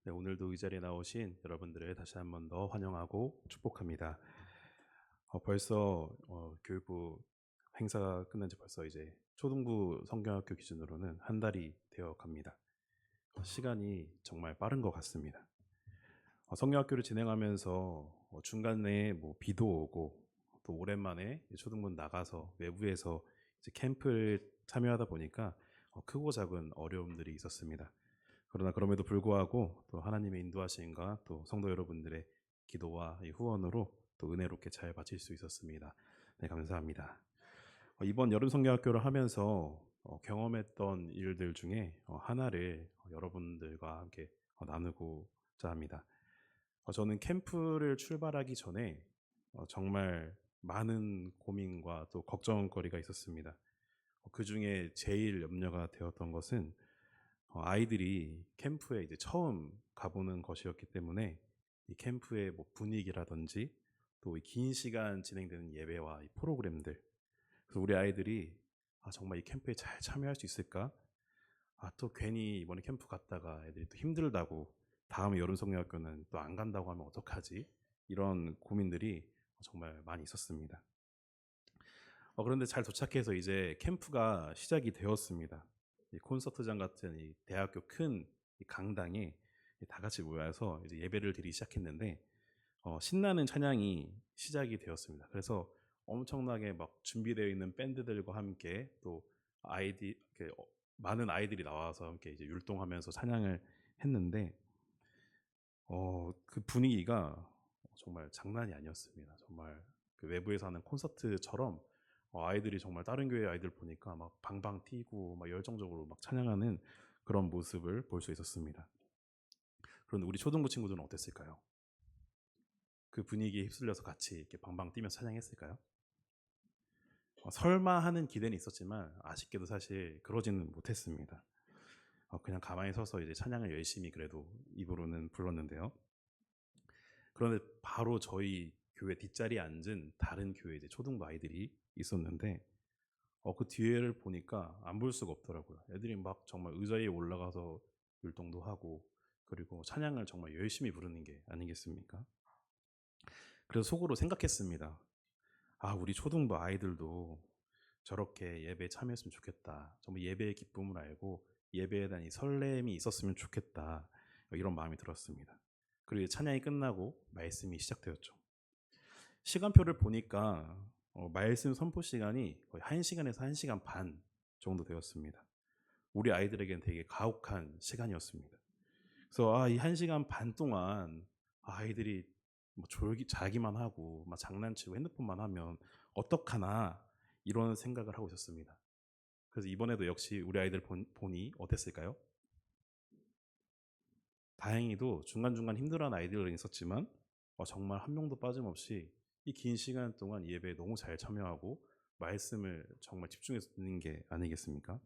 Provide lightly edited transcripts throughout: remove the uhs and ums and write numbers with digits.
네, 오늘도 이 자리에 나오신 여러분들을 다시 한 번 더 환영하고 축복합니다. 벌써 교육부 행사가 끝난 지 벌써 이제 초등부 성경학교 기준으로는 한 달이 되어 갑니다. 시간이 정말 빠른 것 같습니다. 성경학교를 진행하면서 중간에 뭐 비도 오고 또 오랜만에 초등부 나가서 외부에서 이제 캠프를 참여하다 보니까 크고 작은 어려움들이 있었습니다. 그러나 그럼에도 불구하고 또 하나님의 인도하심과 또 성도 여러분들의 기도와 이 후원으로 또 은혜롭게 잘 마칠 수 있었습니다. 네, 감사합니다. 이번 여름 성경학교를 하면서 경험했던 일들 중에 하나를 여러분들과 함께 나누고자 합니다. 저는 캠프를 출발하기 전에 정말 많은 고민과 또 걱정거리가 있었습니다. 그 중에 제일 염려가 되었던 것은 아이들이 캠프에 이제 처음 가보는 것이었기 때문에 이 캠프의 뭐 분위기라든지 또 긴 시간 진행되는 예배와 이 프로그램들, 그래서 우리 아이들이 정말 이 캠프에 잘 참여할 수 있을까? 또 괜히 이번에 캠프 갔다가 애들이 또 힘들다고 다음 여름 성경학교는 또 안 간다고 하면 어떡하지? 이런 고민들이 정말 많이 있었습니다. 그런데 잘 도착해서 이제 캠프가 시작이 되었습니다. 이 콘서트장 같은 이 대학교 큰 이 강당에 다 같이 모여서 이제 예배를 드리기 시작했는데 신나는 찬양이 시작이 되었습니다. 그래서 엄청나게 막 준비되어 있는 밴드들과 함께 또 많은 아이들이 나와서 함께 이제 율동하면서 찬양을 했는데 그 분위기가 정말 장난이 아니었습니다. 정말 그 외부에서 하는 콘서트처럼 아이들이 정말 다른 교회 아이들 보니까 막 방방 뛰고 막 열정적으로 막 찬양하는 그런 모습을 볼 수 있었습니다. 그런데 우리 초등부 친구들은 어땠을까요? 그 분위기에 휩쓸려서 같이 이렇게 방방 뛰면서 찬양했을까요? 설마 하는 기대는 있었지만 아쉽게도 사실 그러지는 못했습니다. 그냥 가만히 서서 이제 찬양을 열심히 그래도 입으로는 불렀는데요. 그런데 바로 저희 교회 뒷자리에 앉은 다른 교회 이제 초등부 아이들이 있었는데 그 뒤에를 보니까 안 볼 수가 없더라고요. 애들이 막 정말 의자에 올라가서 율동도 하고 그리고 찬양을 정말 열심히 부르는 게 아니겠습니까? 그래서 속으로 생각했습니다. 우리 초등부 아이들도 저렇게 예배에 참여했으면 좋겠다. 정말 예배의 기쁨을 알고 예배에 대한 이 설렘이 있었으면 좋겠다. 이런 마음이 들었습니다. 그리고 찬양이 끝나고 말씀이 시작되었죠. 시간표를 보니까 말씀 선포 시간이 거의 1시간에서 1시간 반 정도 되었습니다. 우리 아이들에게는 되게 가혹한 시간이었습니다. 그래서 이 1시간 반 동안 아이들이 뭐 졸기 자기만 하고 막 장난치고 핸드폰만 하면 어떡하나 이런 생각을 하고 있었습니다. 그래서 이번에도 역시 우리 아이들 보니 어땠을까요? 다행히도 중간중간 힘들어하는 아이들은 있었지만 정말 한 명도 빠짐없이 이 긴 시간 동안 예배에 너무 잘 참여하고 말씀을 정말 집중해서 듣는 게 아니겠습니까?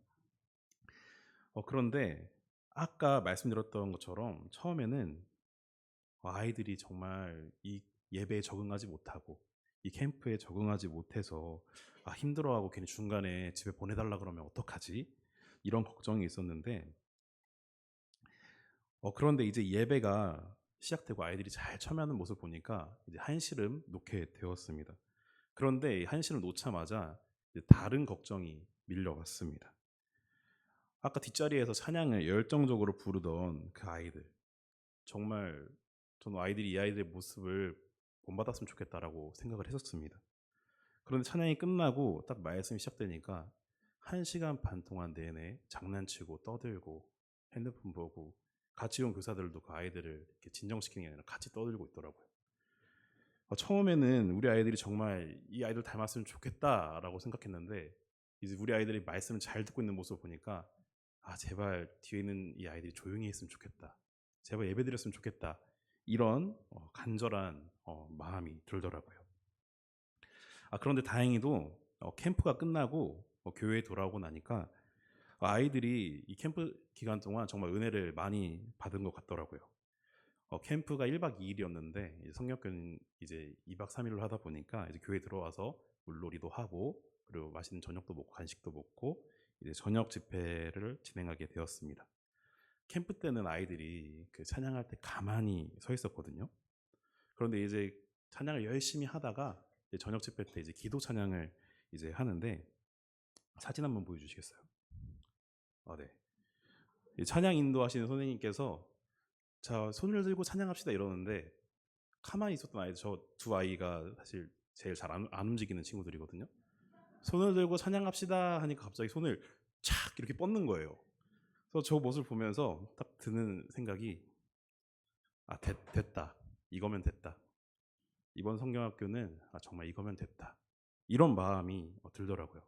그런데 아까 말씀드렸던 것처럼 처음에는 아이들이 정말 이 예배에 적응하지 못하고 이 캠프에 적응하지 못해서 힘들어하고 괜히 중간에 집에 보내달라 그러면 어떡하지? 이런 걱정이 있었는데 그런데 이제 예배가 시작되고 아이들이 잘 참여하는 모습을 보니까 이제 한시름 놓게 되었습니다. 그런데 한시름 놓자마자 이제 다른 걱정이 밀려왔습니다. 아까 뒷자리에서 찬양을 열정적으로 부르던 그 아이들, 정말 저는 아이들이 이 아이들의 모습을 본받았으면 좋겠다라고 생각을 했었습니다. 그런데 찬양이 끝나고 딱 말씀이 시작되니까 1시간 반 동안 내내 장난치고 떠들고 핸드폰 보고 같이 온 교사들도 그 아이들을 이렇게 진정시키는 게 아니라 같이 떠들고 있더라고요. 처음에는 우리 아이들이 정말 이 아이들 닮았으면 좋겠다라고 생각했는데 이제 우리 아이들이 말씀을 잘 듣고 있는 모습을 보니까 제발 뒤에 있는 이 아이들이 조용히 했으면 좋겠다. 제발 예배 드렸으면 좋겠다. 이런 간절한 마음이 들더라고요. 그런데 다행히도 캠프가 끝나고 교회에 돌아오고 나니까 아이들이 이 캠프 기간 동안 정말 은혜를 많이 받은 것 같더라고요. 캠프가 1박 2일이었는데 성역교는 이제 2박 3일로 하다 보니까 이제 교회 들어와서 물놀이도 하고 그리고 맛있는 저녁도 먹고 간식도 먹고 이제 저녁 집회를 진행하게 되었습니다. 캠프 때는 아이들이 그 찬양할 때 가만히 서 있었거든요. 그런데 이제 찬양을 열심히 하다가 이제 저녁 집회 때 이제 기도 찬양을 이제 하는데, 사진 한번 보여주시겠어요? 네. 이 찬양 인도하시는 선생님께서 자, 손을 들고 찬양합시다 이러는데, 가만히 있었던 아이들, 저 두 아이가 사실 제일 잘 안 움직이는 친구들이거든요. 손을 들고 찬양합시다 하니까 갑자기 손을 착 이렇게 뻗는 거예요. 그래서 저 모습을 보면서 딱 드는 생각이, 됐다. 이거면 됐다. 이번 성경학교는 정말 이거면 됐다. 이런 마음이 들더라고요.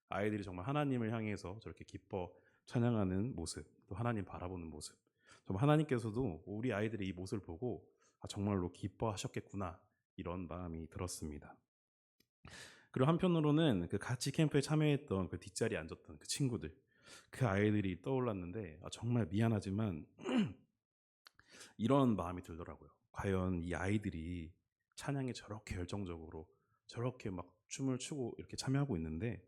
아이들이 정말 하나님을 향해서 저렇게 기뻐 찬양하는 모습, 또 하나님 바라보는 모습. 정말 하나님께서도 우리 아이들의 이 모습을 보고 정말로 기뻐하셨겠구나, 이런 마음이 들었습니다. 그리고 한편으로는 그 같이 캠프에 참여했던 그 뒷자리에 앉았던 그 친구들, 그 아이들이 떠올랐는데 정말 미안하지만 이런 마음이 들더라고요. 과연 이 아이들이 찬양에 저렇게 열정적으로 저렇게 막 춤을 추고 이렇게 참여하고 있는데,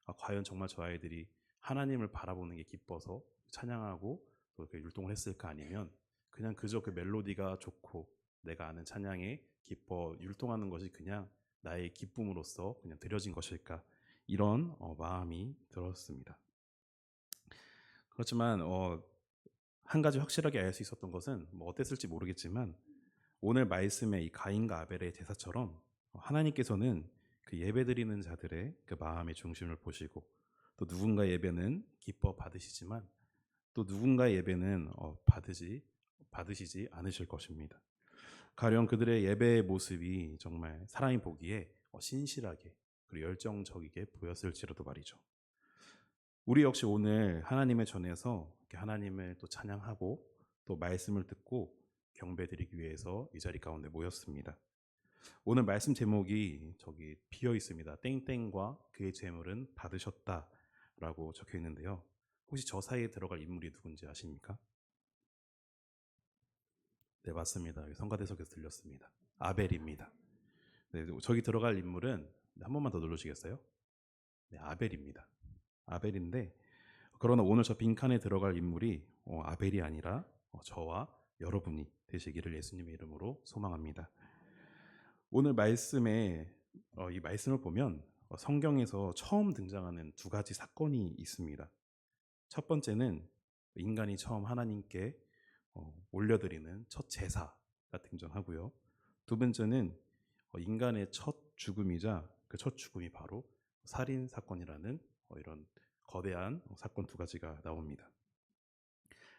과연 정말 저 아이들이 하나님을 바라보는 게 기뻐서 찬양하고 또 이렇게 율동을 했을까, 아니면 그냥 그저 그 멜로디가 좋고 내가 아는 찬양에 기뻐 율동하는 것이 그냥 나의 기쁨으로서 그냥 드려진 것일까, 이런 마음이 들었습니다. 그렇지만 한 가지 확실하게 알 수 있었던 것은, 어땠을지 모르겠지만 오늘 말씀의 이 가인과 아벨의 제사처럼 하나님께서는 그 예배드리는 자들의 그 마음의 중심을 보시고, 또 누군가의 예배는 기뻐 받으시지만 또 누군가의 예배는 받으시지 않으실 것입니다. 가령 그들의 예배의 모습이 정말 사람이 보기에 신실하게 그리고 열정적이게 보였을지라도 말이죠. 우리 역시 오늘 하나님의 전에서 하나님을 또 찬양하고 또 말씀을 듣고 경배드리기 위해서 이 자리 가운데 모였습니다. 오늘 말씀 제목이 저기 비어 있습니다. 땡땡과 그의 재물은 받으셨다라고 적혀 있는데요. 혹시 저 사이에 들어갈 인물이 누군지 아십니까? 네, 맞습니다. 성가대석에서 들렸습니다. 아벨입니다. 네, 저기 들어갈 인물은, 한 번만 더 눌러주시겠어요? 네, 아벨입니다. 아벨인데, 그러나 오늘 저 빈칸에 들어갈 인물이 아벨이 아니라 저와 여러분이 되시기를 예수님의 이름으로 소망합니다. 오늘 말씀에 이 말씀을 보면 성경에서 처음 등장하는 두 가지 사건이 있습니다. 첫 번째는 인간이 처음 하나님께 올려드리는 첫 제사가 등장하고요. 두 번째는 인간의 첫 죽음이자 그 첫 죽음이 바로 살인 사건이라는 이런 거대한 사건 두 가지가 나옵니다.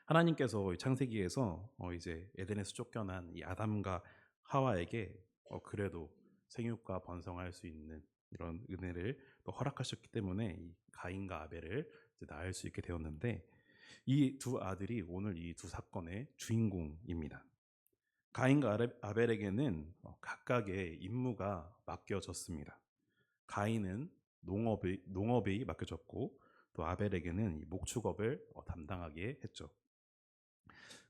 하나님께서 창세기에서 이제 에덴에서 쫓겨난 이 아담과 하와에게 그래도 생육과 번성할 수 있는 이런 은혜를 또 허락하셨기 때문에 이 가인과 아벨을 낳을 수 있게 되었는데, 이 두 아들이 오늘 이 두 사건의 주인공입니다. 가인과 아벨에게는 각각의 임무가 맡겨졌습니다. 가인은 농업이 맡겨졌고, 또 아벨에게는 이 목축업을 담당하게 했죠.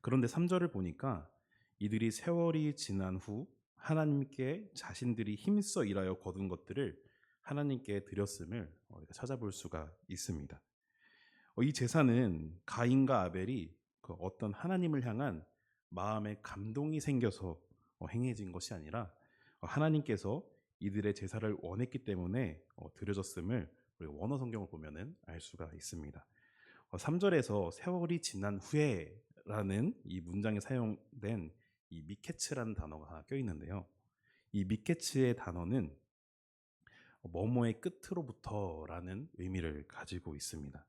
그런데 3절을 보니까 이들이 세월이 지난 후 하나님께 자신들이 힘써 일하여 거둔 것들을 하나님께 드렸음을 찾아볼 수가 있습니다. 이 제사는 가인과 아벨이 그 어떤 하나님을 향한 마음의 감동이 생겨서 행해진 것이 아니라 하나님께서 이들의 제사를 원했기 때문에 드려졌음을 우리 원어 성경을 보면은 알 수가 있습니다. 3절에서 세월이 지난 후에라는 이 문장에 사용된 이 미케츠라는 단어가 하나 껴 있는데요. 이 미케츠의 단어는 뭐뭐의 끝으로부터라는 의미를 가지고 있습니다.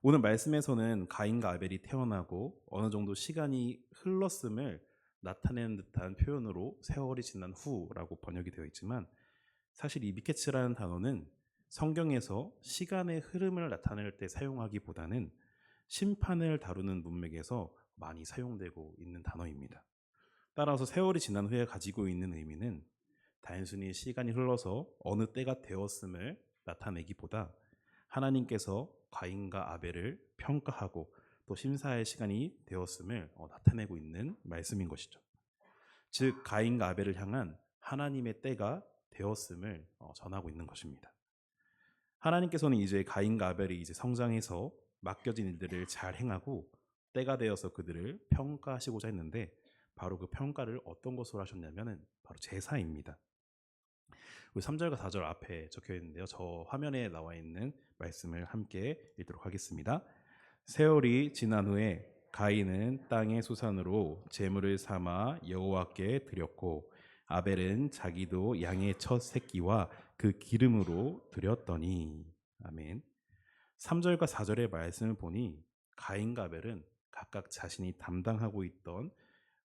오늘 말씀에서는 가인과 아벨이 태어나고 어느 정도 시간이 흘렀음을 나타내는 듯한 표현으로 세월이 지난 후라고 번역이 되어 있지만, 사실 이 미케츠라는 단어는 성경에서 시간의 흐름을 나타낼 때 사용하기보다는 심판을 다루는 문맥에서 많이 사용되고 있는 단어입니다. 따라서 세월이 지난 후에 가지고 있는 의미는 단순히 시간이 흘러서 어느 때가 되었음을 나타내기보다 하나님께서 가인과 아벨을 평가하고 또 심사할 시간이 되었음을 나타내고 있는 말씀인 것이죠. 즉 가인과 아벨을 향한 하나님의 때가 되었음을 전하고 있는 것입니다. 하나님께서는 이제 가인과 아벨이 이제 성장해서 맡겨진 일들을 잘 행하고 때가 되어서 그들을 평가하시고자 했는데 바로 그 평가를 어떤 것으로 하셨냐면은 바로 제사입니다. 우리 3절과 4절 앞에 적혀 있는데요. 저 화면에 나와 있는 말씀을 함께 읽도록 하겠습니다. 세월이 지난 후에 가인은 땅의 소산으로 제물을 삼아 여호와께 드렸고 아벨은 자기도 양의 첫 새끼와 그 기름으로 드렸더니 아멘. 3절과 4절의 말씀을 보니 가인과 아벨은 각각 자신이 담당하고 있던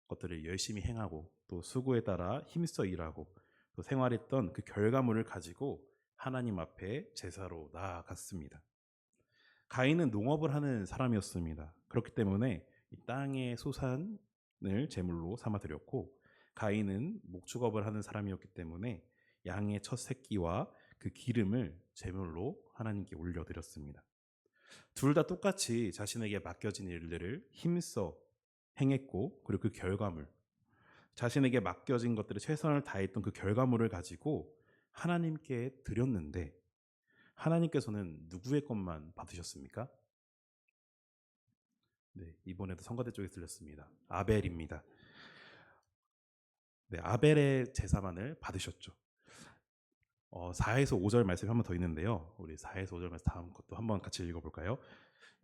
것들을 열심히 행하고 또 수고에 따라 힘써 일하고 또 생활했던 그 결과물을 가지고 하나님 앞에 제사로 나아갔습니다. 가인은 농업을 하는 사람이었습니다. 그렇기 때문에 이 땅의 소산을 제물로 삼아 드렸고 가인은 목축업을 하는 사람이었기 때문에 양의 첫 새끼와 그 기름을 제물로 하나님께 올려 드렸습니다. 둘 다 똑같이 자신에게 맡겨진 일들을 힘써 행했고 그리고 그 결과물 자신에게 맡겨진 것들을 최선을 다했던 그 결과물을 가지고 하나님께 드렸는데 하나님께서는 누구의 것만 받으셨습니까? 네, 이번에도 성가대 쪽에 들렸습니다. 아벨입니다. 네, 아벨의 제사만을 받으셨죠. 4에서 5절 말씀이 한 번 더 있는데요. 우리 4에서 5절 말씀 다음 것도 한번 같이 읽어볼까요?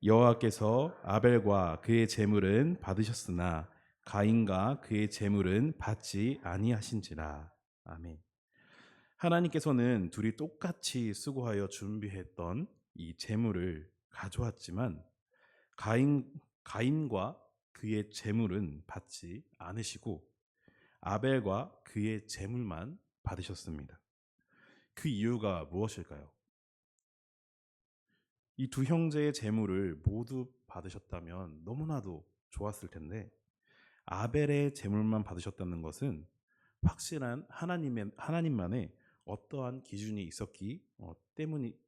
여호와께서 아벨과 그의 제물은 받으셨으나 가인과 그의 제물은 받지 아니하신지라. 아멘. 하나님께서는 둘이 똑같이 수고하여 준비했던 이 제물을 가져왔지만 가인과 그의 제물은 받지 않으시고 아벨과 그의 제물만 받으셨습니다. 그 이유가 무엇일까요? 이 두 형제의 제물을 모두 받으셨다면 너무나도 좋았을 텐데 아벨의 제물만 받으셨다는 것은 확실한 하나님만의 어떠한 기준이 있었기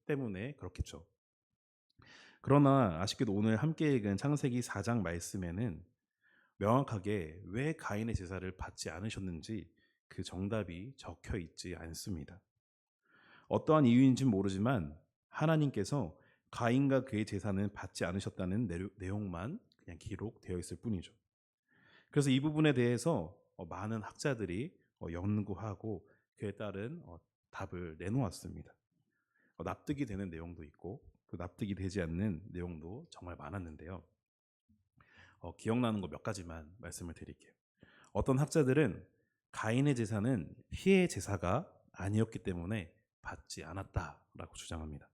때문에 그렇겠죠. 그러나 아쉽게도 오늘 함께 읽은 창세기 4장 말씀에는 명확하게 왜 가인의 제사를 받지 않으셨는지 그 정답이 적혀 있지 않습니다. 어떠한 이유인지는 모르지만 하나님께서 가인과 그의 제사는 받지 않으셨다는 내용만 그냥 기록되어 있을 뿐이죠. 그래서 이 부분에 대해서 많은 학자들이 연구하고 그에 따른 답을 내놓았습니다. 납득이 되는 내용도 있고 또 납득이 되지 않는 내용도 정말 많았는데요. 기억나는 거 몇 가지만 말씀을 드릴게요. 어떤 학자들은 가인의 제사는 피의 제사가 아니었기 때문에 받지 않았다라고 주장합니다.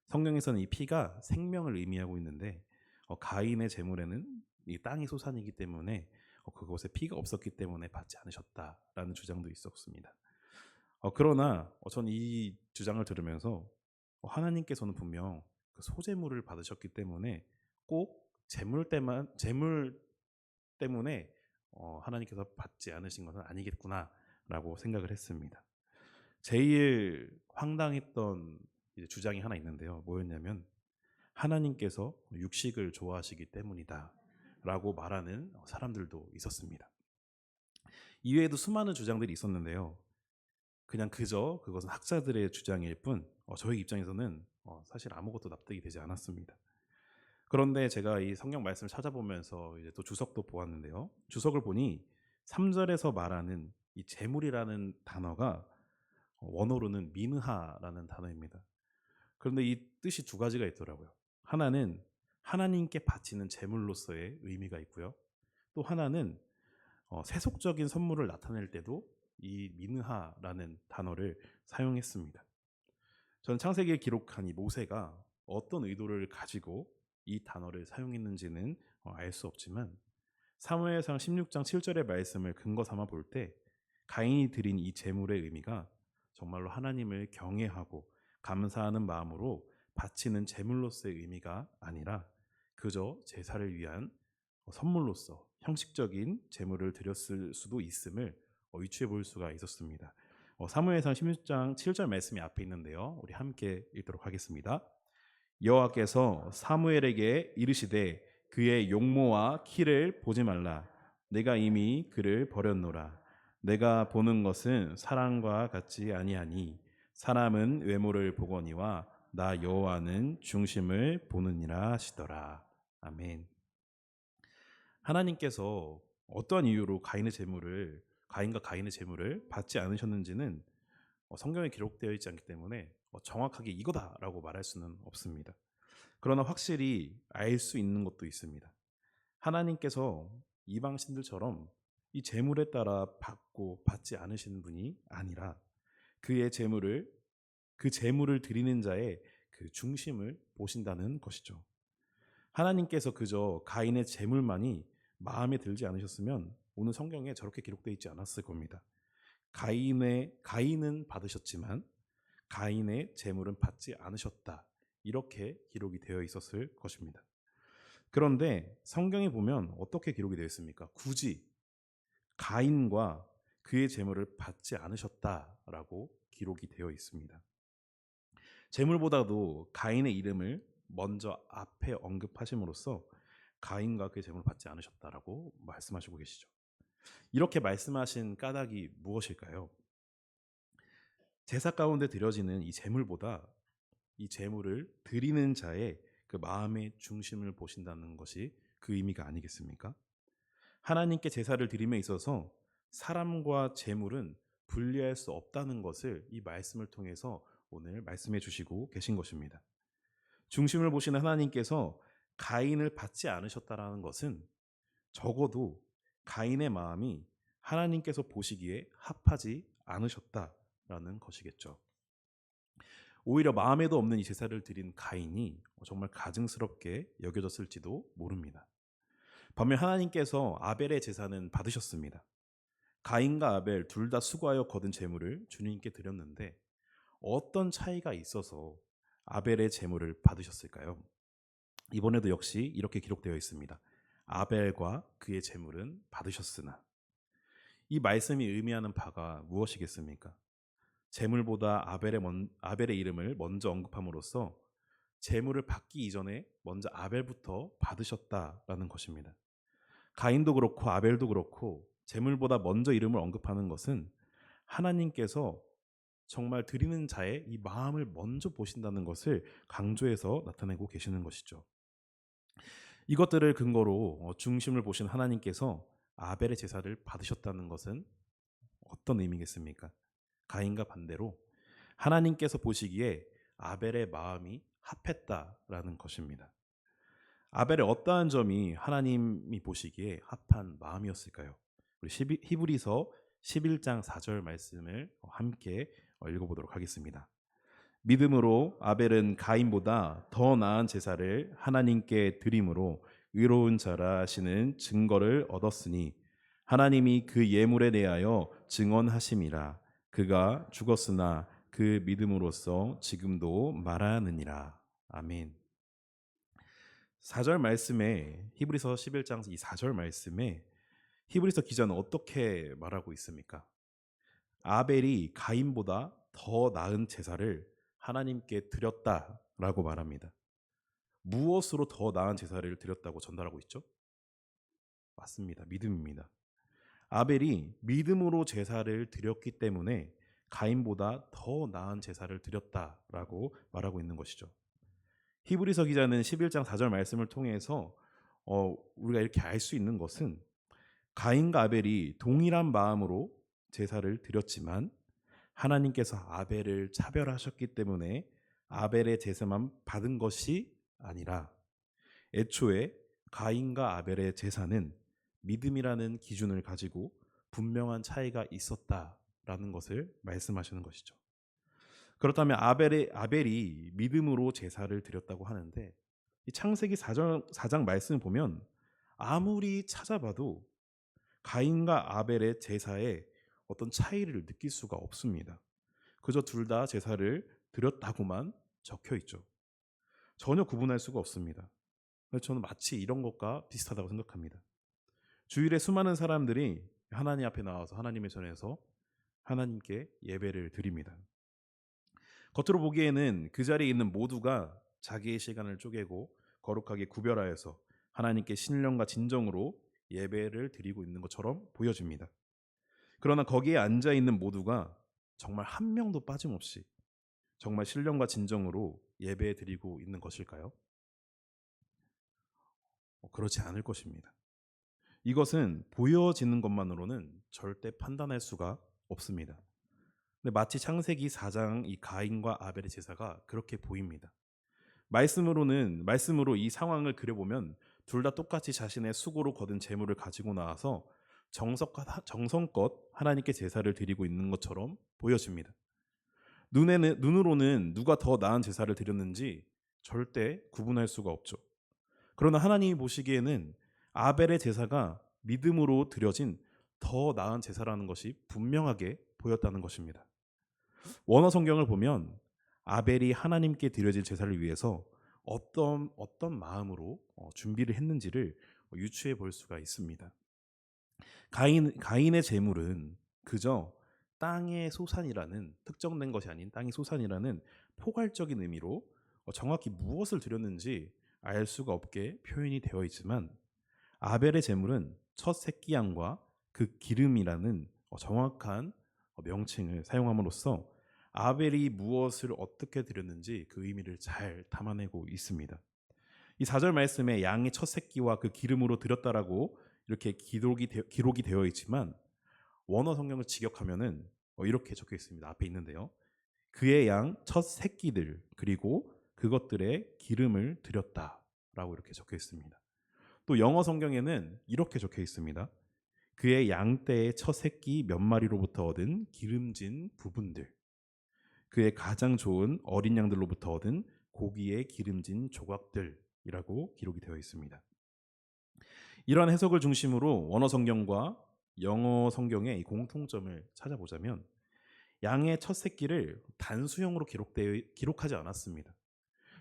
성경에서는 이 피가 생명을 의미하고 있는데 가인의 제물에는 이 땅이 소산이기 때문에 그곳에 피가 없었기 때문에 받지 않으셨다라는 주장도 있었습니다. 그러나 저는 이 주장을 들으면서 하나님께서는 분명 그 소제물을 받으셨기 때문에 꼭 제물 때문에 하나님께서 받지 않으신 것은 아니겠구나라고 생각을 했습니다. 제일 황당했던 주장이 하나 있는데요. 뭐였냐면 하나님께서 육식을 좋아하시기 때문이다라고 말하는 사람들도 있었습니다. 이외에도 수많은 주장들이 있었는데요. 그냥 그저 그것은 학자들의 주장일 뿐 저희 입장에서는 사실 아무것도 납득이 되지 않았습니다. 그런데 제가 이 성경 말씀을 찾아보면서 이제 또 주석도 보았는데요. 주석을 보니 3절에서 말하는 이 재물이라는 단어가 원어로는 미느하라는 단어입니다. 그런데 이 뜻이 두 가지가 있더라고요. 하나는 하나님께 바치는 제물로서의 의미가 있고요. 또 하나는 세속적인 선물을 나타낼 때도 이 미느하라는 단어를 사용했습니다. 저는 창세기에 기록한 이 모세가 어떤 의도를 가지고 이 단어를 사용했는지는 알 수 없지만 사무엘상 16장 7절의 말씀을 근거 삼아 볼 때 가인이 드린 이 제물의 의미가 정말로 하나님을 경외하고 감사하는 마음으로 바치는 제물로서의 의미가 아니라 그저 제사를 위한 선물로서 형식적인 제물을 드렸을 수도 있음을 유추해 볼 수가 있었습니다. 사무엘상 16장 7절 말씀이 앞에 있는데요. 우리 함께 읽도록 하겠습니다. 여호와께서 사무엘에게 이르시되 그의 용모와 키를 보지 말라. 내가 이미 그를 버렸노라. 내가 보는 것은 사람과 같지 아니하니 사람은 외모를 보거니와 나 여호와는 중심을 보느니라 하시더라. 아멘. 하나님께서 어떠한 이유로 가인과 가인의 재물을 받지 않으셨는지는 성경에 기록되어 있지 않기 때문에 정확하게 이거다라고 말할 수는 없습니다. 그러나 확실히 알 수 있는 것도 있습니다. 하나님께서 이방 신들처럼 이 재물에 따라 받고 받지 않으시는 분이 아니라 그의 재물을 그 재물을 드리는 자의 그 중심을 보신다는 것이죠. 하나님께서 그저 가인의 재물만이 마음에 들지 않으셨으면 오늘 성경에 저렇게 기록되어 있지 않았을 겁니다. 가인은 받으셨지만 가인의 재물은 받지 않으셨다. 이렇게 기록이 되어 있었을 것입니다. 그런데 성경에 보면 어떻게 기록이 되어 있습니까? 굳이 가인과 그의 재물을 받지 않으셨다라고 기록이 되어 있습니다. 재물보다도 가인의 이름을 먼저 앞에 언급하심으로써 가인과 그의 재물을 받지 않으셨다라고 말씀하시고 계시죠. 이렇게 말씀하신 까닭이 무엇일까요? 제사 가운데 드려지는 이 재물보다 이 재물을 드리는 자의 그 마음의 중심을 보신다는 것이 그 의미가 아니겠습니까? 하나님께 제사를 드림에 있어서 사람과 재물은 분리할 수 없다는 것을 이 말씀을 통해서 오늘 말씀해 주시고 계신 것입니다. 중심을 보시는 하나님께서 가인을 받지 않으셨다라는 것은 적어도 가인의 마음이 하나님께서 보시기에 합하지 않으셨다라는 것이겠죠. 오히려 마음에도 없는 이 제사를 드린 가인이 정말 가증스럽게 여겨졌을지도 모릅니다. 반면 하나님께서 아벨의 제사는 받으셨습니다. 가인과 아벨 둘 다 수고하여 거둔 제물을 주님께 드렸는데 어떤 차이가 있어서 아벨의 제물을 받으셨을까요? 이번에도 역시 이렇게 기록되어 있습니다. 아벨과 그의 제물은 받으셨으나. 이 말씀이 의미하는 바가 무엇이겠습니까? 제물보다 아벨의 이름을 먼저 언급함으로써 제물을 받기 이전에 먼저 아벨부터 받으셨다라는 것입니다. 가인도 그렇고 아벨도 그렇고 제물보다 먼저 이름을 언급하는 것은 하나님께서 정말 드리는 자의 이 마음을 먼저 보신다는 것을 강조해서 나타내고 계시는 것이죠. 이것들을 근거로 중심을 보신 하나님께서 아벨의 제사를 받으셨다는 것은 어떤 의미겠습니까? 가인과 반대로 하나님께서 보시기에 아벨의 마음이 합했다라는 것입니다. 아벨의 어떠한 점이 하나님이 보시기에 합한 마음이었을까요? 우리 히브리서 11장 4절 말씀을 함께 읽어보도록 하겠습니다. 믿음으로 아벨은 가인보다 더 나은 제사를 하나님께 드림으로 의로운 자라 하시는 증거를 얻었으니 하나님이 그 예물에 대하여 증언하심이라. 그가 죽었으나 그 믿음으로써 지금도 말하느니라. 아멘. 4절 말씀에 히브리서 11장 이 4절 말씀에 히브리서 기자는 어떻게 말하고 있습니까? 아벨이 가인보다 더 나은 제사를 하나님께 드렸다라고 말합니다. 무엇으로 더 나은 제사를 드렸다고 전달하고 있죠? 맞습니다. 믿음입니다. 아벨이 믿음으로 제사를 드렸기 때문에 가인보다 더 나은 제사를 드렸다라고 말하고 있는 것이죠. 히브리서 기자는 11장 4절 말씀을 통해서 우리가 이렇게 알 수 있는 것은 가인과 아벨이 동일한 마음으로 제사를 드렸지만 하나님께서 아벨을 차별하셨기 때문에 아벨의 제사만 받은 것이 아니라 애초에 가인과 아벨의 제사는 믿음이라는 기준을 가지고 분명한 차이가 있었다라는 것을 말씀하시는 것이죠. 그렇다면 아벨이 믿음으로 제사를 드렸다고 하는데 이 창세기 4장 말씀을 보면 아무리 찾아봐도 가인과 아벨의 제사에 어떤 차이를 느낄 수가 없습니다. 그저 둘 다 제사를 드렸다고만 적혀 있죠. 전혀 구분할 수가 없습니다. 저는 마치 이런 것과 비슷하다고 생각합니다. 주일에 수많은 사람들이 하나님 앞에 나와서 하나님의 전에서 하나님께 예배를 드립니다. 겉으로 보기에는 그 자리에 있는 모두가 자기의 시간을 쪼개고 거룩하게 구별하여서 하나님께 신령과 진정으로 예배를 드리고 있는 것처럼 보여집니다. 그러나 거기에 앉아 있는 모두가 정말 한 명도 빠짐없이 정말 신령과 진정으로 예배 드리고 있는 것일까요? 그렇지 않을 것입니다. 이것은 보여지는 것만으로는 절대 판단할 수가 없습니다. 근데 마치 창세기 4장 이 가인과 아벨의 제사가 그렇게 보입니다. 말씀으로 이 상황을 그려보면 둘 다 똑같이 자신의 수고로 거둔 재물을 가지고 나와서 정성껏 하나님께 제사를 드리고 있는 것처럼 보여집니다. 눈으로는 누가 더 나은 제사를 드렸는지 절대 구분할 수가 없죠. 그러나 하나님이 보시기에는 아벨의 제사가 믿음으로 드려진 더 나은 제사라는 것이 분명하게 보였다는 것입니다. 원어 성경을 보면 아벨이 하나님께 드려질 제사를 위해서 어떤 마음으로 준비를 했는지를 유추해 볼 수가 있습니다. 가인의 제물은 그저 땅의 소산이라는 특정된 것이 아닌 땅의 소산이라는 포괄적인 의미로 정확히 무엇을 드렸는지 알 수가 없게 표현이 되어 있지만, 아벨의 제물은 첫 새끼 양과 그 기름이라는 정확한 명칭을 사용함으로써 아벨이 무엇을 어떻게 드렸는지 그 의미를 잘 담아내고 있습니다. 이 4절 말씀에 양의 첫 새끼와 그 기름으로 드렸다라고 이렇게 기록이 되어 있지만, 원어 성경을 직역하면은 이렇게 적혀 있습니다. 앞에 있는데요. 그의 양 첫 새끼들 그리고 그것들의 기름을 드렸다라고 이렇게 적혀 있습니다. 또 영어 성경에는 이렇게 적혀 있습니다. 그의 양떼의 첫 새끼 몇 마리로부터 얻은 기름진 부분들, 그의 가장 좋은 어린 양들로부터 얻은 고기의 기름진 조각들이라고 기록이 되어 있습니다. 이러한 해석을 중심으로 원어 성경과 영어 성경의 이 공통점을 찾아보자면, 양의 첫 새끼를 단수형으로 기록하지 않았습니다.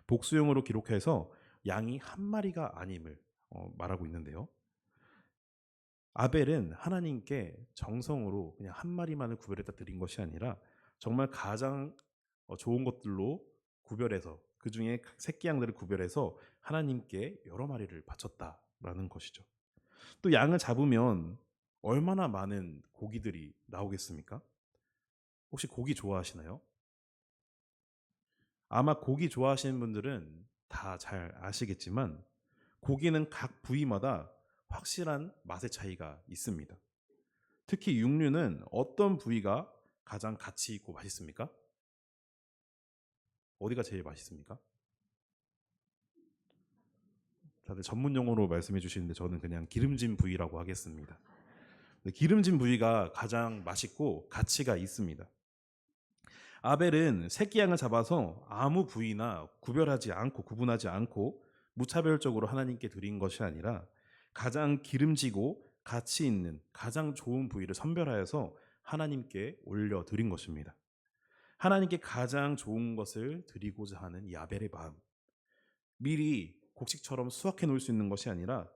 복수형으로 기록해서 양이 한 마리가 아님을 말하고 있는데요. 아벨은 하나님께 정성으로 그냥 한 마리만을 구별해서 드린 것이 아니라 정말 가장 좋은 것들로 구별해서, 그 중에 새끼 양들을 구별해서 하나님께 여러 마리를 바쳤다라는 것이죠. 또 양을 잡으면 얼마나 많은 고기들이 나오겠습니까? 혹시 고기 좋아하시나요? 아마 고기 좋아하시는 분들은 다 잘 아시겠지만, 고기는 각 부위마다 확실한 맛의 차이가 있습니다. 특히 육류는 어떤 부위가 가장 가치 있고 맛있습니까? 어디가 제일 맛있습니까? 다들 전문 용어로 말씀해 주시는데 저는 그냥 기름진 부위라고 하겠습니다. 기름진 부위가 가장 맛있고 가치가 있습니다. 아벨은 새끼 양을 잡아서 아무 부위나 구분하지 않고 무차별적으로 하나님께 드린 것이 아니라 가장 기름지고 가치 있는 가장 좋은 부위를 선별하여서 하나님께 올려 드린 것입니다. 하나님께 가장 좋은 것을 드리고자 하는 이 아벨의 마음, 미리 곡식처럼 수확해 놓을 수 있는 것이 아니라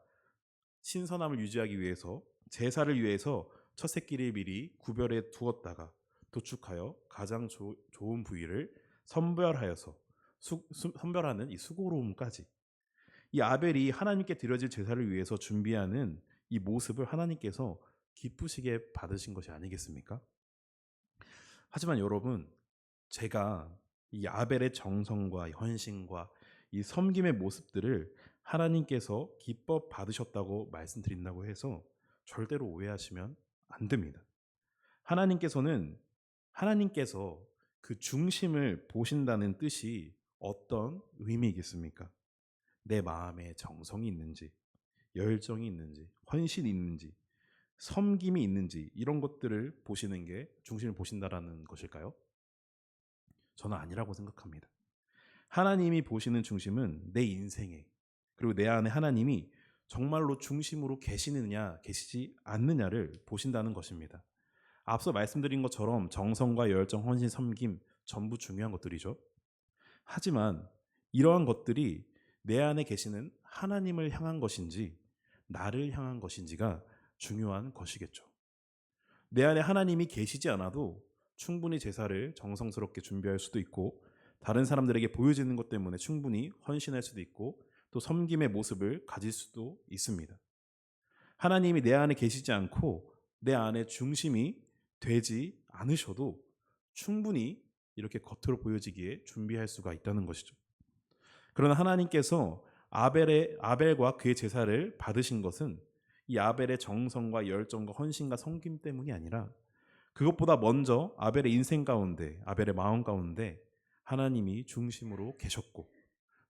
신선함을 유지하기 위해서, 제사를 위해서 첫 새끼를 미리 구별해 두었다가 도축하여 가장 좋은 부위를 선별하여서 선별하는 이 수고로움까지, 이 아벨이 하나님께 드려질 제사를 위해서 준비하는 이 모습을 하나님께서 기쁘시게 받으신 것이 아니겠습니까? 하지만 여러분, 제가 이 아벨의 정성과 헌신과 이 섬김의 모습들을 하나님께서 기뻐 받으셨다고 말씀드린다고 해서 절대로 오해하시면 안 됩니다. 하나님께서 그 중심을 보신다는 뜻이 어떤 의미이겠습니까? 내 마음에 정성이 있는지, 열정이 있는지, 헌신이 있는지, 섬김이 있는지, 이런 것들을 보시는 게 중심을 보신다라는 것일까요? 저는 아니라고 생각합니다. 하나님이 보시는 중심은 내 인생에, 그리고 내 안에 하나님이 정말로 중심으로 계시느냐 계시지 않느냐를 보신다는 것입니다. 앞서 말씀드린 것처럼 정성과 열정, 헌신, 섬김 전부 중요한 것들이죠. 하지만 이러한 것들이 내 안에 계시는 하나님을 향한 것인지 나를 향한 것인지가 중요한 것이겠죠. 내 안에 하나님이 계시지 않아도 충분히 제사를 정성스럽게 준비할 수도 있고, 다른 사람들에게 보여지는 것 때문에 충분히 헌신할 수도 있고, 또 섬김의 모습을 가질 수도 있습니다. 하나님이 내 안에 계시지 않고 내 안에 중심이 되지 않으셔도 충분히 이렇게 겉으로 보여지기에 준비할 수가 있다는 것이죠. 그러나 하나님께서 아벨과 그의 제사를 받으신 것은 이 아벨의 정성과 열정과 헌신과 섬김 때문이 아니라 그것보다 먼저 아벨의 인생 가운데, 아벨의 마음 가운데 하나님이 중심으로 계셨고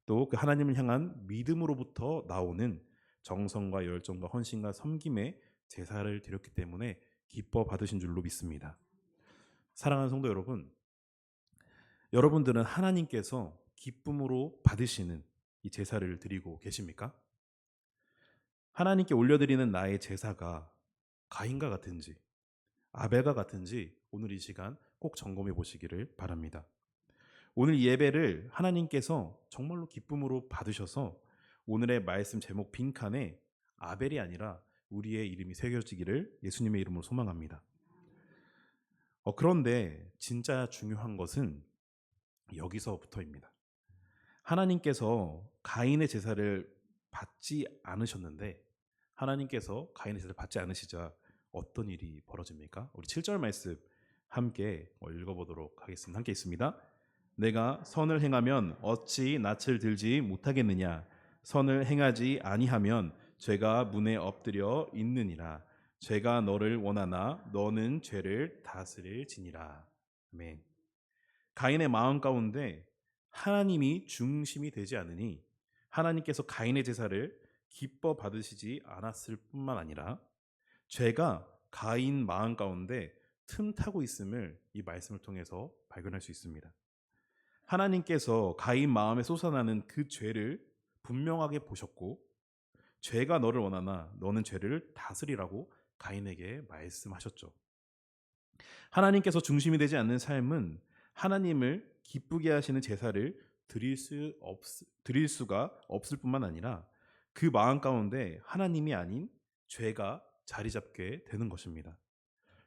또 그 하나님을 향한 믿음으로부터 나오는 정성과 열정과 헌신과 섬김의 제사를 드렸기 때문에 기뻐 받으신 줄로 믿습니다. 사랑하는 성도 여러분, 여러분들은 하나님께서 기쁨으로 받으시는 이 제사를 드리고 계십니까? 하나님께 올려드리는 나의 제사가 가인과 같은지 아벨과 같은지 오늘 이 시간 꼭 점검해 보시기를 바랍니다. 오늘 예배를 하나님께서 정말로 기쁨으로 받으셔서 오늘의 말씀 제목 빈칸에 아벨이 아니라 우리의 이름이 새겨지기를 예수님의 이름으로 소망합니다. 그런데 진짜 중요한 것은 여기서부터입니다. 하나님께서 가인의 제사를 받지 않으셨는데 하나님께서 가인의 제사를 받지 않으시자 어떤 일이 벌어집니까? 우리 7절 말씀 함께 읽어보도록 하겠습니다. 함께 있습니다. 내가 선을 행하면 어찌 낯을 들지 못하겠느냐? 선을 행하지 아니하면 죄가 문에 엎드려 있느니라. 죄가 너를 원하나 너는 죄를 다스릴지니라. 아멘. 가인의 마음 가운데 하나님이 중심이 되지 않으니 하나님께서 가인의 제사를 기뻐 받으시지 않았을 뿐만 아니라 죄가 가인 마음 가운데 틈타고 있음을 이 말씀을 통해서 발견할 수 있습니다. 하나님께서 가인 마음에 솟아나는 그 죄를 분명하게 보셨고 죄가 너를 원하나 너는 죄를 다스리라고 가인에게 말씀하셨죠. 하나님께서 중심이 되지 않는 삶은 하나님을 기쁘게 하시는 제사를 드릴 수가 없을 뿐만 아니라 그 마음 가운데 하나님이 아닌 죄가 자리 잡게 되는 것입니다.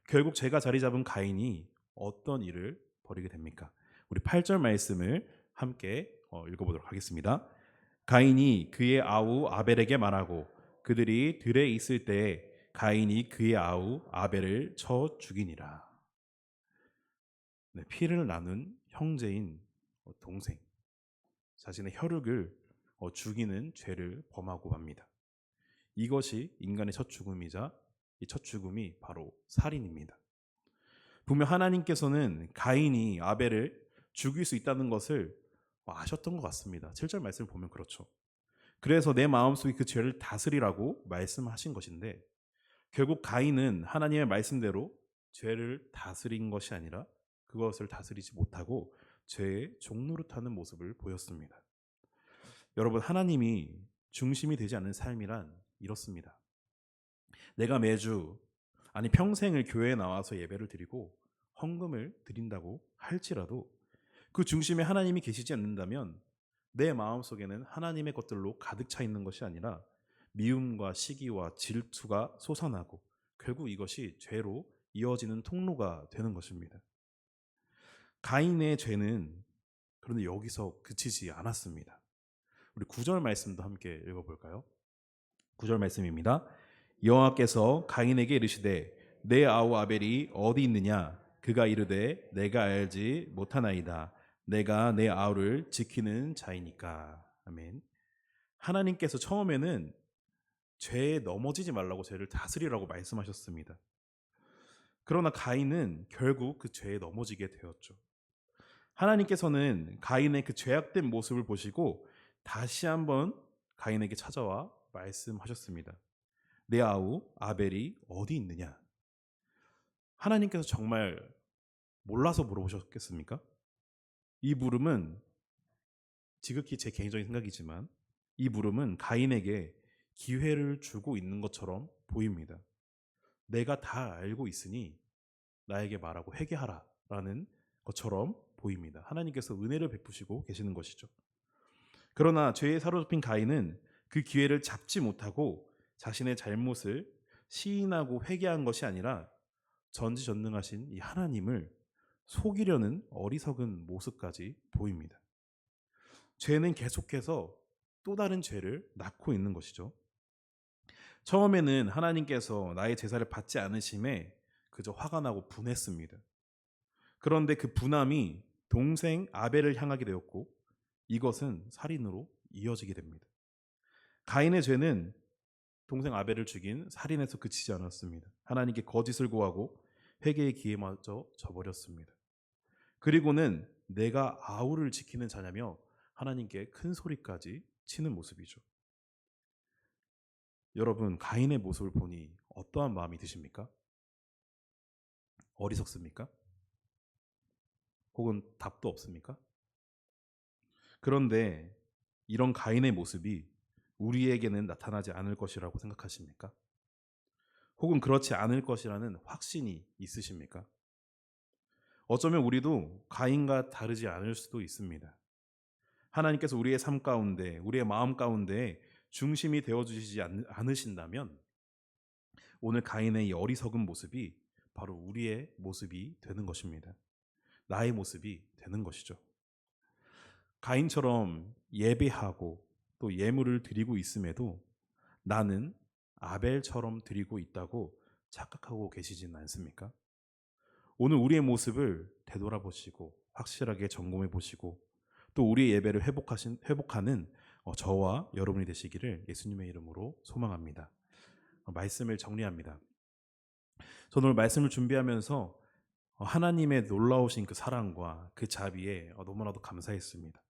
결국 죄가 자리 잡은 가인이 어떤 일을 벌이게 됩니까? 우리 8절 말씀을 함께 읽어보도록 하겠습니다. 가인이 그의 아우 아벨에게 말하고 그들이 들에 있을 때에 가인이 그의 아우 아벨을 쳐 죽이니라. 네, 피를 나눈 형제인 동생, 자신의 혈육을 죽이는 죄를 범하고 맙니다. 이것이 인간의 첫 죽음이자 이 첫 죽음이 바로 살인입니다. 분명 하나님께서는 가인이 아벨을 죽일 수 있다는 것을 아셨던 것 같습니다. 7절 말씀을 보면 그렇죠. 그래서 내 마음속에 그 죄를 다스리라고 말씀하신 것인데 결국 가인은 하나님의 말씀대로 죄를 다스린 것이 아니라 그것을 다스리지 못하고 죄의 종노릇하는 모습을 보였습니다. 여러분, 하나님이 중심이 되지 않는 삶이란 이렇습니다. 내가 매주 아니 평생을 교회에 나와서 예배를 드리고 헌금을 드린다고 할지라도 그 중심에 하나님이 계시지 않는다면 내 마음속에는 하나님의 것들로 가득 차 있는 것이 아니라 미움과 시기와 질투가 솟아나고 결국 이것이 죄로 이어지는 통로가 되는 것입니다. 가인의 죄는 그런데 여기서 그치지 않았습니다. 우리 9절 말씀도 함께 읽어볼까요? 9절 말씀입니다. 여호와께서 가인에게 이르시되 내 아우 아벨이 어디 있느냐? 그가 이르되 내가 알지 못하나이다. 내가 내 아우를 지키는 자이니까. 아멘. 하나님께서 처음에는 죄에 넘어지지 말라고 죄를 다스리라고 말씀하셨습니다. 그러나 가인은 결국 그 죄에 넘어지게 되었죠. 하나님께서는 가인의 그 죄악된 모습을 보시고 다시 한번 가인에게 찾아와 말씀하셨습니다. 내 아우 아벨이 어디 있느냐? 하나님께서 정말 몰라서 물어보셨겠습니까? 이 물음은 지극히 제 개인적인 생각이지만 이 물음은 가인에게 기회를 주고 있는 것처럼 보입니다. 내가 다 알고 있으니 나에게 말하고 회개하라 라는 것처럼 보입니다. 하나님께서 은혜를 베푸시고 계시는 것이죠. 그러나 죄에 사로잡힌 가인은 그 기회를 잡지 못하고 자신의 잘못을 시인하고 회개한 것이 아니라 전지전능하신 이 하나님을 속이려는 어리석은 모습까지 보입니다. 죄는 계속해서 또 다른 죄를 낳고 있는 것이죠. 처음에는 하나님께서 나의 제사를 받지 않으심에 그저 화가 나고 분했습니다. 그런데 그 분함이 동생 아벨을 향하게 되었고 이것은 살인으로 이어지게 됩니다. 가인의 죄는 동생 아벨을 죽인 살인에서 그치지 않았습니다. 하나님께 거짓을 고하고 회개의 기회마저 저버렸습니다. 그리고는 내가 아우를 지키는 자냐며 하나님께 큰 소리까지 치는 모습이죠. 여러분, 가인의 모습을 보니 어떠한 마음이 드십니까? 어리석습니까? 혹은 답도 없습니까? 그런데 이런 가인의 모습이 우리에게는 나타나지 않을 것이라고 생각하십니까? 혹은 그렇지 않을 것이라는 확신이 있으십니까? 어쩌면 우리도 가인과 다르지 않을 수도 있습니다. 하나님께서 우리의 삶 가운데, 우리의 마음 가운데 중심이 되어주시지 않으신다면 오늘 가인의 이 어리석은 모습이 바로 우리의 모습이 되는 것입니다. 나의 모습이 되는 것이죠. 가인처럼 예배하고 또 예물을 드리고 있음에도 나는 아벨처럼 드리고 있다고 착각하고 계시진 않습니까? 오늘 우리의 모습을 되돌아보시고 확실하게 점검해 보시고 또 우리의 예배를 회복하는 저와 여러분이 되시기를 예수님의 이름으로 소망합니다. 말씀을 정리합니다. 저는 오늘 말씀을 준비하면서 하나님의 놀라우신 그 사랑과 그 자비에 너무나도 감사했습니다.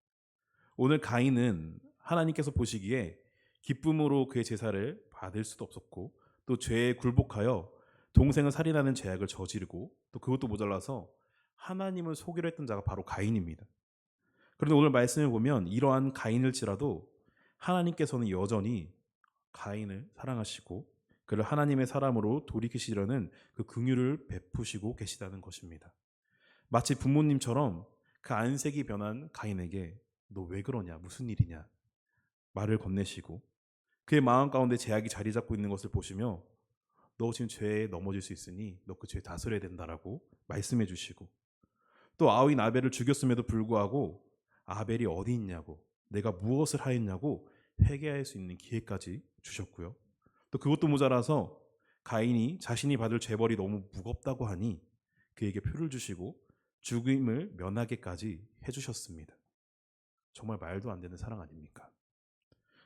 오늘 가인은 하나님께서 보시기에 기쁨으로 그의 제사를 받을 수도 없었고 또 죄에 굴복하여 동생을 살인하는 죄악을 저지르고 또 그것도 모자라서 하나님을 속이려 했던 자가 바로 가인입니다. 그런데 오늘 말씀을 보면 이러한 가인일지라도 하나님께서는 여전히 가인을 사랑하시고 그를 하나님의 사람으로 돌이키시려는 그 긍휼을 베푸시고 계시다는 것입니다. 마치 부모님처럼 그 안색이 변한 가인에게 너 왜 그러냐, 무슨 일이냐 말을 건네시고 그의 마음 가운데 죄악이 자리 잡고 있는 것을 보시며 너 지금 죄에 넘어질 수 있으니 너 그 죄 다스려야 된다라고 말씀해 주시고 또 아우인 아벨을 죽였음에도 불구하고 아벨이 어디 있냐고 내가 무엇을 하였냐고 회개할 수 있는 기회까지 주셨고요. 또 그것도 모자라서 가인이 자신이 받을 죄벌이 너무 무겁다고 하니 그에게 표를 주시고 죽임을 면하게까지 해주셨습니다. 정말 말도 안 되는 사랑 아닙니까?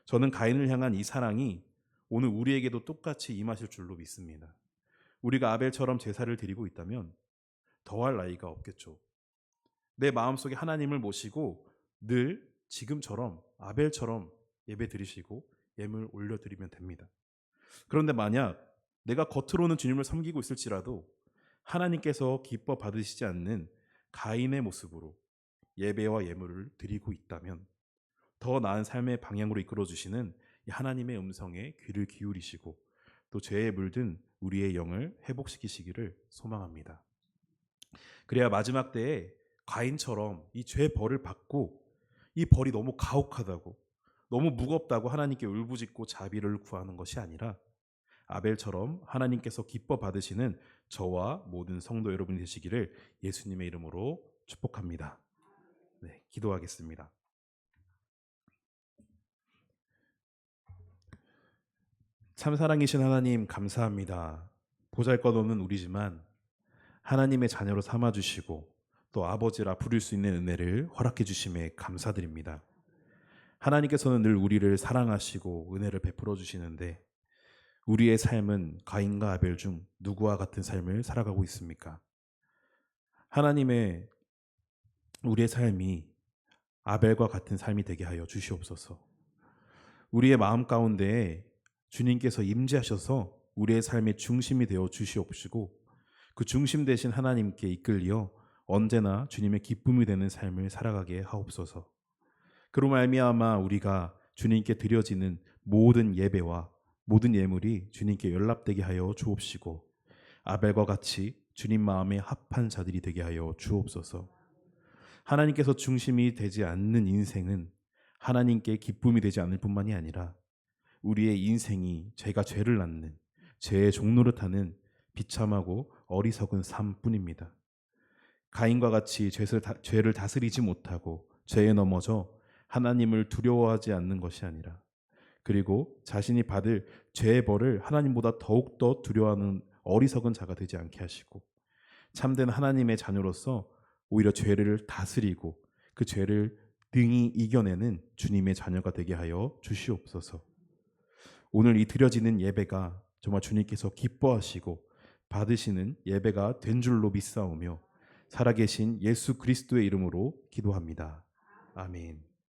저는 가인을 향한 이 사랑이 오늘 우리에게도 똑같이 임하실 줄로 믿습니다. 우리가 아벨처럼 제사를 드리고 있다면 더할 나위가 없겠죠. 내 마음속에 하나님을 모시고 늘 지금처럼 아벨처럼 예배 드리시고 예물 올려드리면 됩니다. 그런데 만약 내가 겉으로는 주님을 섬기고 있을지라도 하나님께서 기뻐 받으시지 않는 가인의 모습으로 예배와 예물을 드리고 있다면 더 나은 삶의 방향으로 이끌어 주시는 하나님의 음성에 귀를 기울이시고 또 죄에 물든 우리의 영을 회복시키시기를 소망합니다. 그래야 마지막 때에 가인처럼 이 죄 벌을 받고 이 벌이 너무 가혹하다고 너무 무겁다고 하나님께 울부짖고 자비를 구하는 것이 아니라 아벨처럼 하나님께서 기뻐 받으시는 저와 모든 성도 여러분이 되시기를 예수님의 이름으로 축복합니다. 네, 기도하겠습니다. 참 사랑이신 하나님 감사합니다. 보잘것없는 우리지만 하나님의 자녀로 삼아주시고 또 아버지라 부를 수 있는 은혜를 허락해 주심에 감사드립니다. 하나님께서는 늘 우리를 사랑하시고 은혜를 베풀어 주시는데 우리의 삶은 가인과 아벨 중 누구와 같은 삶을 살아가고 있습니까? 하나님의 우리의 삶이 아벨과 같은 삶이 되게 하여 주시옵소서. 우리의 마음 가운데에 주님께서 임재하셔서 우리의 삶의 중심이 되어 주시옵시고 그 중심 되신 하나님께 이끌려 언제나 주님의 기쁨이 되는 삶을 살아가게 하옵소서. 그로 말미암아 우리가 주님께 드려지는 모든 예배와 모든 예물이 주님께 연락되게 하여 주옵시고 아벨과 같이 주님 마음에 합한 자들이 되게 하여 주옵소서. 하나님께서 중심이 되지 않는 인생은 하나님께 기쁨이 되지 않을 뿐만이 아니라 우리의 인생이 죄가 죄를 낳는 죄의 종로를 타는 비참하고 어리석은 삶뿐입니다. 가인과 같이 죄를 다스리지 못하고 죄에 넘어져 하나님을 두려워하지 않는 것이 아니라 그리고 자신이 받을 죄의 벌을 하나님보다 더욱더 두려워하는 어리석은 자가 되지 않게 하시고 참된 하나님의 자녀로서 오히려 죄를 다스리고 그 죄를 등이 이겨내는 주님의 자녀가 되게 하여 주시옵소서. 오늘 이 드려지는 예배가 정말 주님께서 기뻐하시고 받으시는 예배가 된 줄로 믿사오며 살아계신 예수 그리스도의 이름으로 기도합니다. 아멘.